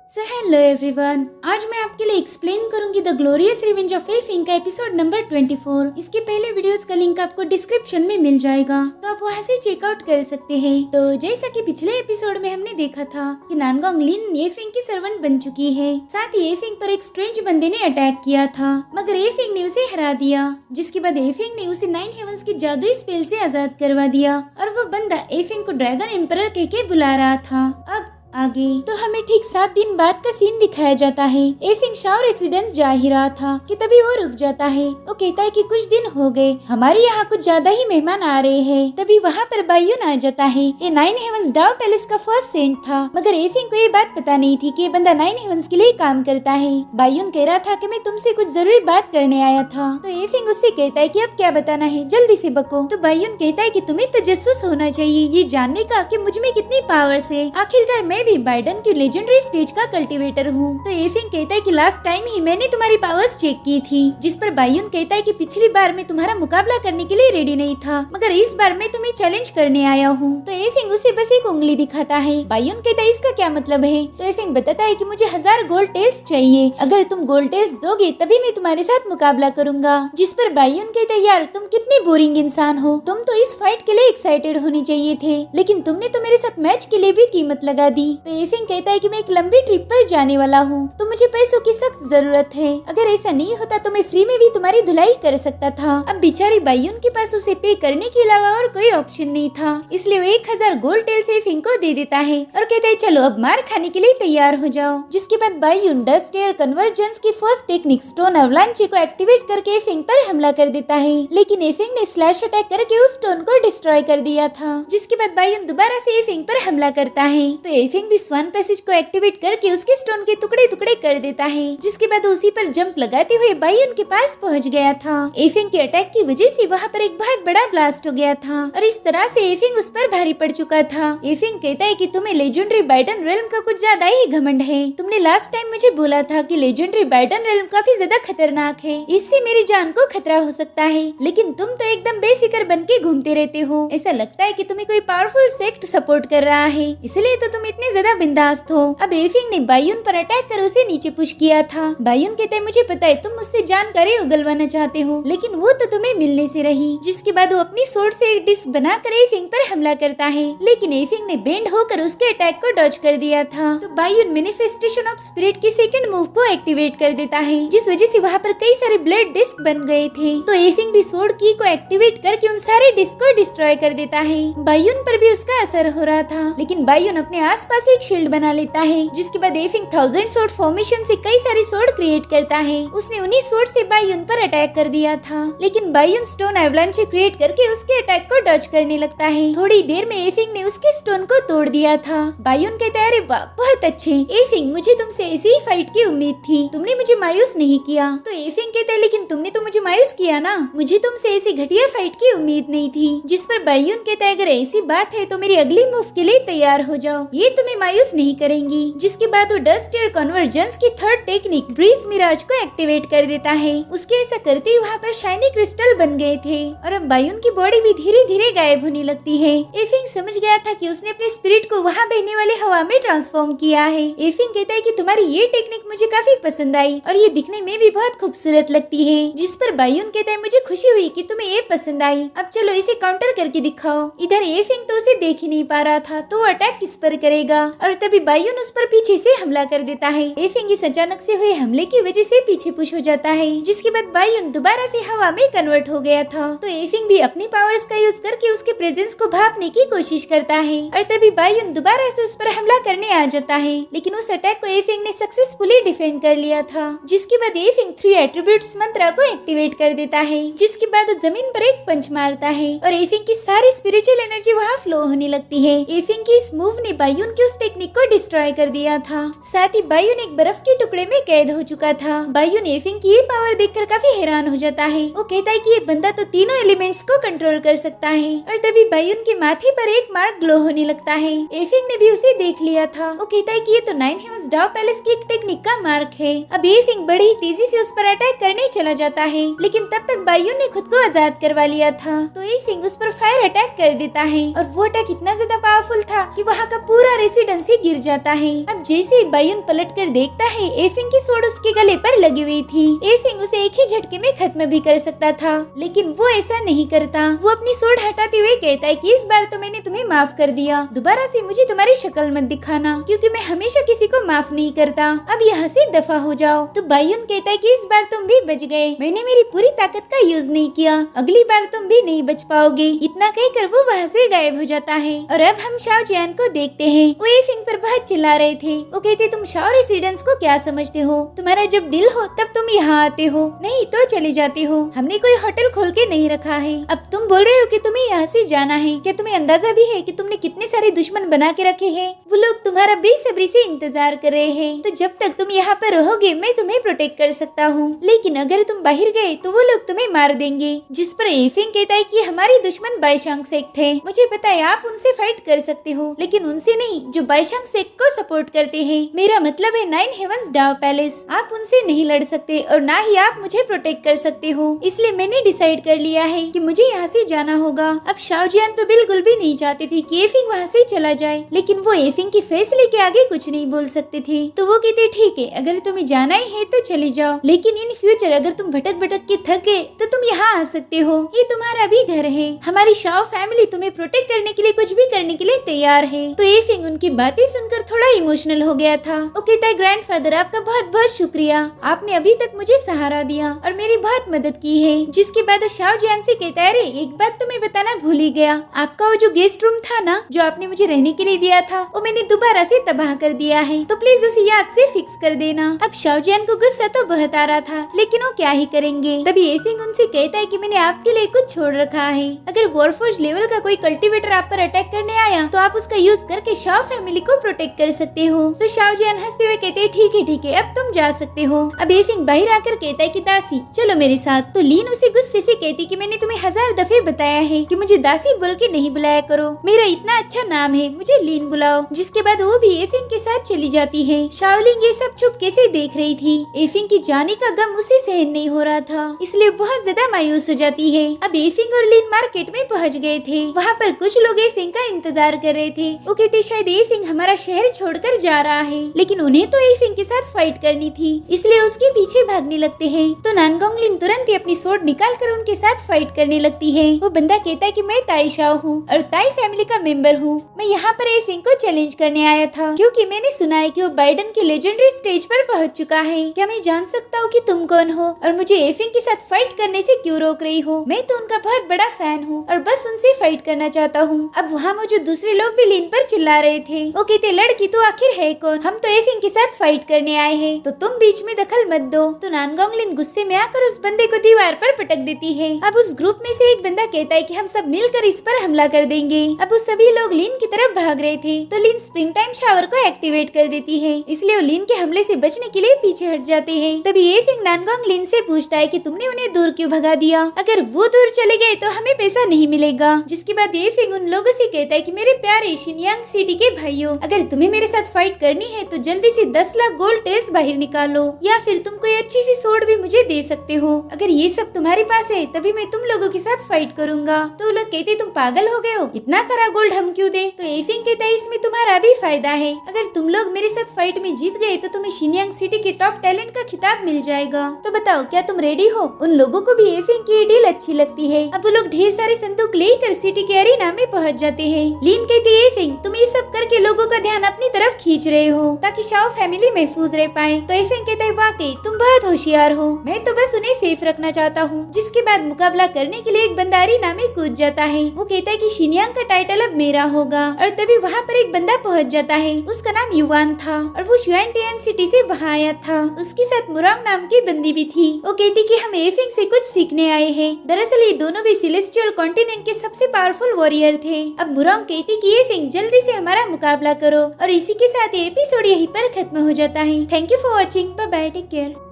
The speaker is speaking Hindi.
सो हेलो एवरीवन, आज मैं आपके लिए एक्सप्लेन करूंगी the glorious revenge of effing का एपिसोड नंबर 24। इसके पहले वीडियोस का लिंक आपको डिस्क्रिप्शन में मिल जाएगा, तो आप वहां से चेकआउट कर सकते हैं। तो जैसा कि पिछले एपिसोड में हमने देखा था कि नानगोंग लिन एफिंग की सर्वेंट बन चुकी है। साथ ही एफिंग पर एक स्ट्रेंज बंदे ने अटैक किया था, मगर एफिंग ने उसे हरा दिया। जिसके बाद एफिंग ने उसे 9 हेवंस की जादुई स्पेल से आजाद करवा दिया और वो बंदा एफिंग को ड्रैगन एम्परर कह के बुला रहा था। अब आगे तो हमें ठीक 7 दिन बाद का सीन दिखाया जाता है। एफिंग शाओ रेसिडेंस जा ही रहा था कि तभी वो रुक जाता है। वो कहता है कि कुछ दिन हो गए, हमारे यहाँ कुछ ज्यादा ही मेहमान आ रहे हैं। तभी वहाँ पर बायुन आ जाता है। ये 9 हेवंस डाउ पैलेस का फर्स्ट सेंट था, मगर एफिंग को ये बात पता नहीं थी कि ये बंदा 9 हेवंस के लिए काम करता है। बायुन कह रहा था कि मैं तुमसे कुछ जरूरी बात करने आया था। तो एफिंग उससे कहता है कि अब क्या बताना है, जल्दी से बको। तो बायुन कहता है कि तुम्हें तजस्सुस होना चाहिए ये जानने का कि मुझ में कितनी पावर्स है। आखिरकार मैं भी बाइडन की लेजेंडरी स्टेज का कल्टीवेटर हूँ। तो एफिंग कहता है कि लास्ट टाइम ही मैंने तुम्हारी पावर्स चेक की थी। जिस पर बायुन कहता है कि पिछली बार मैं तुम्हारा मुकाबला करने के लिए रेडी नहीं था, मगर इस बार मैं तुम्हें चैलेंज करने आया हूँ। तो एफिंग उसे बस एक उंगली दिखाता है। बायुन कहता है इसका क्या मतलब है। तो एफिंग बताता है कि मुझे 1000 गोल्ड टेल्स चाहिए, अगर तुम गोल्ड टेल्स दोगे तभी मैं तुम्हारे साथ मुकाबला करूंगा। जिस पर बायुन कहता है यार तुम कितनी बोरिंग इंसान हो, तुम तो इस फाइट के लिए एक्साइटेड होने चाहिए थे, लेकिन तुमने तो मेरे साथ मैच के लिए भी कीमत लगा दी। तो एफिंग कहता है कि मैं एक लंबी ट्रिप पर जाने वाला हूँ, तो मुझे पैसों की सख्त जरूरत है। अगर ऐसा नहीं होता तो मैं फ्री में भी तुम्हारी धुलाई कर सकता था। अब बेचारी बायुन के पास उसे पे करने के अलावा और कोई ऑप्शन नहीं था, इसलिए वो 1000 गोल्ड टेल्स एफिंग को दे देता है और कहता है चलो अब मार खाने के लिए तैयार हो जाओ। जिसके बाद बायुन डस्ट एयर कन्वर्जेंस की फर्स्ट टेक्निक स्टोन अवलांचे को एक्टिवेट करके एफिंग पर हमला कर देता है, लेकिन एफिंग ने स्लैश अटैक करके उस स्टोन को डिस्ट्रॉय कर दिया था। जिसके बाद बायुन दोबारा से एफिंग पर हमला करता है, तो एफिंग भी स्वान पैसेज को एक्टिवेट करके उसके स्टोन के टुकड़े टुकड़े कर देता है। जिसके बाद उसी पर जंप लगाते हुए बायुन के पास पहुंच गया था। एफिंग के अटैक की वजह से वहाँ पर एक बहुत बड़ा ब्लास्ट हो गया था और इस तरह से एफिंग उस पर भारी पड़ चुका था। एफिंग कहता है कि तुम्हें लेजेंडरी बाइडन रेल्म का कुछ ज्यादा ही घमंड है। तुमने लास्ट टाइम मुझे बोला था कि लेजेंडरी बाइडन रेल्म काफी ज्यादा खतरनाक है, इससे मेरी जान को खतरा हो सकता है, लेकिन तुम तो एकदम बेफिक्र बन के घूमते रहते हो। ऐसा लगता है कि तुम्हें कोई पावरफुल सेक्ट सपोर्ट कर रहा है, इसलिए तो तुम इतने ज्यादा बिंदास हो। अब एफिंग ने बायुन पर अटैक कर उसे नीचे पुश किया था। बायुन कहते हैं मुझे पता है तुम मुझसे जानकारी उगलवाना चाहते हो, लेकिन वो तो तुम्हें मिलने से रही। जिसके बाद वो अपनी सोर्ड से एक डिस्क बनाकर एफिंग पर हमला करता है, लेकिन एफिंग ने बेंड होकर उसके अटैक को डॉज कर दिया था। तो बायुन मैनिफेस्टेशन ऑफ स्पिरिट की सेकंड मूव को एक्टिवेट कर देता है, जिस वजह से वहाँ पर कई सारे ब्लेड डिस्क बन गए थे। तो एफिंग भी सोर्ड की को एक्टिवेट करके उन सारे डिस्क को डिस्ट्रॉय कर देता है। बायुन पर भी उसका असर हो रहा था, लेकिन बायुन अपने आसपास एक शील्ड बना लेता है। जिसके बाद एफिंग 1000 सोर्ड फॉर्मेशन से कई सारी सोर्ड क्रिएट करता है। उसने उन्हीं सोर्ड से बायुन पर अटैक कर दिया था, लेकिन बायुन स्टोन एवलांचे क्रिएट करके उसके अटैक को डॉज करने लगता है। थोड़ी देर में एफिंग ने उसके स्टोन को तोड़ दिया था। बायुन कहता है अरे वाह बहुत अच्छे एफिंग, मुझे तुमसे ऐसी ही फाइट की उम्मीद थी, तुमने मुझे मायूस नहीं किया। तो एफिंग कहता है लेकिन तुमने तो मुझे मायूस किया ना, मुझे तुमसे ऐसी घटिया फाइट की उम्मीद नहीं थी। जिस पर बायुन कहता है अगर ऐसी बात है तो मेरी अगली मूव के लिए तैयार हो जाओ, ये तुम्हें मायूस नहीं करेंगी। जिसके बाद वो डस्ट एयर कन्वर्जेंस की थर्ड टेक्निक ब्रीज मिराज को एक्टिवेट कर देता है। उसके ऐसा करते ही वहाँ पर शाइनी क्रिस्टल बन गए थे और अब बायुन की बॉडी भी धीरे धीरे गायब होने लगती है। एफिंग समझ गया था कि उसने अपने स्पिरिट को वहाँ बहने वाले हवा में ट्रांसफॉर्म किया है। एफिंग कहता है कि तुम्हारी ये टेक्निक मुझे काफी पसंद आई और ये दिखने में भी बहुत खूबसूरत लगती है। जिस पर बायुन कहता है मुझे खुशी हुई कि तुम्हें ये पसंद आई, अब चलो इसे काउंटर करके दिखाओ। इधर एफिंग तो उसे देख ही नहीं पा रहा था, तो वो अटैक किस पर करेगा, और तभी बायुन उस पर पीछे से हमला कर देता है। एफिंग इस अचानक से हुए हमले की वजह से पीछे पुश हो जाता है। जिसके बाद बायुन दोबारा से हवा में कन्वर्ट हो गया था। तो एफिंग भी अपनी पावर्स का यूज करके उसके प्रेजेंस को भापने की कोशिश करता है और तभी बायुन दोबारा से उस पर हमला करने आ जाता है, लेकिन उस अटैक को एफिंग ने सक्सेसफुली डिफेंड कर लिया था। जिसके बाद एफिंग 3 एट्रीब्यूट्स मंत्र को एक्टिवेट कर देता है। जिसके बाद वो जमीन पर एक पंच मारता है और एफिंग की सारी स्पिरिचुअल एनर्जी वहाँ फ्लो होने लगती है। एफिंग की इस मूव ने बायुन की उस टेक्निक को डिस्ट्रॉय कर दिया था। साथ ही बायुन एक बर्फ के टुकड़े में कैद हो चुका था। बायुन एफिंग की ये पावर देखकर काफी हैरान हो जाता है। वो कहता है कि ये बंदा तो तीनों एलिमेंट्स को कंट्रोल कर सकता है। और तभी बायुन के माथे पर एक मार्क ग्लो होने लगता है। एफिंग ने भी उसे देख लिया था। वो कहता है कि ये तो 9 हेवंस डाउ पैलेस की एक टेक्निक का मार्क है। अब एफिंग बड़ी ही तेजी से उस पर अटैक करने चला जाता है, लेकिन तब तक बायुन ने खुद को आजाद करवा लिया था। तो एफिंग उस पर फायर अटैक कर देता है और वो अटैक इतना ज्यादा पावरफुल था कि वहाँ का पूरा रेसिडेंस से गिर जाता है। अब जैसे ही बायुन पलट कर देखता है, एफिंग की स्वॉर्ड उसके गले पर लगी हुई थी। एफिंग उसे एक ही झटके में खत्म भी कर सकता था, लेकिन वो ऐसा नहीं करता। वो अपनी स्वॉर्ड हटाते हुए कहता है कि इस बार तो मैंने तुम्हें माफ कर दिया, दोबारा से मुझे तुम्हारी शक्ल मत दिखाना, क्योंकि मैं हमेशा किसी को माफ नहीं करता। अब यहाँ से दफा हो जाओ। तो बायुन कहता है कि इस बार तुम भी बच गए, मैंने मेरी पूरी ताकत का यूज नहीं किया, अगली बार तुम भी नहीं बच पाओगे। इतना कहकर वो वहाँ से गायब हो जाता है। और अब हम शाओ जियान को देखते हैं। वो एफिंग पर बहुत चिल्ला रहे थे। वो कहते तुम शाओ रेसिडेंस को क्या समझते हो, तुम्हारा जब दिल हो तब तुम यहाँ आते हो, नहीं तो चले जाते हो। हमने कोई होटल खोल के नहीं रखा है। अब तुम बोल रहे हो कि तुम्हें यहाँ से जाना है। क्या तुम्हें अंदाजा भी है कि तुमने कितने सारे दुश्मन बना के रखे हैं? वो लोग तुम्हारा बेसब्री से इंतजार कर रहे हैं। तो जब तक तुम यहाँ पर रहोगे मैं तुम्हें प्रोटेक्ट कर सकता हूँ, लेकिन अगर तुम बाहर गए तो वो लोग तुम्हें मार देंगे। जिस पर एफिंग कहता है कि हमारी दुश्मन बाईशांग सेक्ट है, मुझे पता है आप उनसे फाइट कर सकते हो, लेकिन उनसे नहीं जो बाईशांग सेक्ट को सपोर्ट करते हैं। मेरा मतलब है 9 हेवंस डाव पैलेस। आप उनसे नहीं लड़ सकते और ना ही आप मुझे प्रोटेक्ट कर सकते हो। इसलिए मैंने डिसाइड कर लिया है कि मुझे यहाँ से जाना होगा। अब शाओ जियान तो बिल्कुल भी नहीं चाहते थे कि एफिंग वहाँ से चला जाए, लेकिन वो एफिंग की फैसले के आगे कुछ नहीं बोल सकते थे। तो वो कहते ठीक है, अगर तुम्हें जाना ही है तो चले जाओ, लेकिन इन फ्यूचर अगर तुम भटक भटक के थक गए तो तुम यहाँ आ सकते हो, ये तुम्हारा भी घर है। हमारी शाओ फैमिली तुम्हें प्रोटेक्ट करने के लिए कुछ भी करने के लिए तैयार है। तो एफिंग उनकी बातें सुनकर थोड़ा इमोशनल हो गया था। वो कहता है ग्रैंडफादर आपका बहुत बहुत शुक्रिया, आपने अभी तक मुझे सहारा दिया और मेरी बहुत मदद की है। जिसके बाद शाओ जियान से कहता है अरे एक बात तो मैं बताना भूल ही गया, आपका वो जो गेस्ट रूम था ना जो आपने मुझे रहने के लिए दिया था, वो मैंने दोबारा से तबाह कर दिया है, तो प्लीज उसे याद से फिक्स कर देना। अब शाओ जियान को गुस्सा तो बहुत आ रहा था, लेकिन वो क्या ही करेंगे। तभी एफिंग उनसे कहता है कि मैंने आपके लिए कुछ छोड़ रखा है, अगर वॉरफोर्ज लेवल का कोई कल्टीवेटर आप पर अटैक करने आया तो आप उसका यूज करके शाओ फैमिली को प्रोटेक्ट कर सकते हो। तो शाओ जियान हंसते हुए कहते हैं ठीक है अब तुम जा सकते हो। अब एफिंग बाहर आकर कहता है कि दासी चलो मेरे साथ। तो लीन उसे गुस्से से कहती कि मैंने तुम्हें 1000 दफे बताया है कि मुझे दासी बोल के नहीं बुलाया करो, मेरा इतना अच्छा नाम है, मुझे लीन बुलाओ। जिसके बाद वो भी एफिंग के साथ चली जाती है। शाओलिंग ये सब चुपके से देख रही थी। एफिंग की जाने का गम उसे सहन नहीं हो रहा था, इसलिए बहुत ज्यादा मायूस हो जाती है। अब एफिंग और लीन मार्केट में पहुंच गए थे। वहाँ पर कुछ लोग एफिंग का इंतजार कर रहे थे। वो कहते शायद एफिंग हमारा शहर छोड़कर जा रहा है, लेकिन उन्हें तो एफिंग के साथ फाइट करनी थी, इसलिए उसके पीछे भागने लगते हैं। तो नानगोंग लिन तुरंत ही अपनी स्वॉर्ड निकाल कर उनके साथ फाइट करने लगती है। वो बंदा कहता है कि मैं ताई शाओ हूँ और ताई फैमिली का मेंबर हूँ, मैं यहाँ पर एफिंग को चैलेंज करने आया था, क्योंकि मैंने सुना है कि वो बाइडन के लेजेंडरी स्टेज पर पहुँच चुका है। क्या मैं जान सकता हूँ कि तुम कौन हो और मुझे एफिंग के साथ फाइट करने से क्यों रोक रही हो? मैं तो उनका बहुत बड़ा फैन हूँ और बस उनसे फाइट करना चाहता हूँ। अब वहाँ मौजूद दूसरे लोग भी लिन पर चिल्ला रहे थे। वो कहते लड़की तो आखिर है कौन, हम तो एफिंग के साथ फाइट करने आए हैं, तो तुम बीच में दखल मत दो। तो नानगोंग लिन गुस्से में आकर उस बंदे को दीवार पर पटक देती है। अब उस ग्रुप में से एक बंदा कहता है कि हम सब मिलकर इस पर हमला कर देंगे। अब वो सभी लोग लिन की तरफ भाग रहे थे, तो लिन स्प्रिंग टाइम शावर को एक्टिवेट कर देती है, इसलिए वो लिन के हमले से बचने के लिए पीछे हट जाते हैं। तभी एफिंग नानगोंग लिन से पूछता है कि तुमने उन्हें दूर क्यों भगा दिया, अगर वो दूर चले गए तो हमें पैसा नहीं मिलेगा। जिसके बाद एफिंग उन लोगों से कहता है कि मेरे प्यारे शिनयांग सिटी के भाइयों, अगर तुम्हें मेरे साथ फाइट करनी है तो जल्दी से 10 लाख गोल्ड टेल्स बाहर निकालो, या फिर तुम कोई अच्छी सी सोड भी मुझे दे सकते हो। अगर ये सब तुम्हारे पास है तभी मैं तुम लोगों के साथ फाइट करूंगा। तो लोग कहते तुम पागल हो गए हो, इतना सारा गोल्ड हम क्यों दे? तो एफिंग कहता है इसमें तुम्हारा भी फायदा है, अगर तुम लोग मेरे साथ फाइट में जीत गए तो तुम्हें शिनयांग सिटी के टॉप टैलेंट का खिताब मिल जाएगा। तो बताओ क्या तुम रेडी हो? उन लोगों को भी एफिंग की डील अच्छी लगती है। अब वो लोग ढेर सारे संदूक लेकर सिटी के अरीना में पहुंच जाते हैं। लीन कहती है एफिंग तुम ये सब करके लोगों का ध्यान अपनी तरफ खींच रहे हो ताकि शाओ फैमिली महफूज रह पाए। तो एफिंग कहता है वाकई तुम बहुत होशियार हो, मैं तो बस उन्हें सेफ रखना चाहता हूँ। जिसके बाद मुकाबला करने के लिए एक बंदा अरीना में कूद जाता है। वो कहता है कि शिनयांग का टाइटल अब मेरा होगा। और तभी वहाँ पर एक बंदा पहुँच जाता है, उसका नाम युवान था और वो शुआनटियान सिटी से वहाँ आया था। उसके साथ मुरांग नाम की बंदी भी थी। वो कहती कि हम एफिंग से कुछ सीखने आए हैं। दरअसल ये दोनों भी सेलेस्टियल कॉन्टिनेंट के सबसे पावरफुल वॉरियर थे। अब मुरांग कहती कि एफिंग जल्दी से हमारा मुकाबला करो। और इसी के साथ ये एपिसोड यहीं पर खत्म हो जाता है। Thank you for watching, bye bye, take care.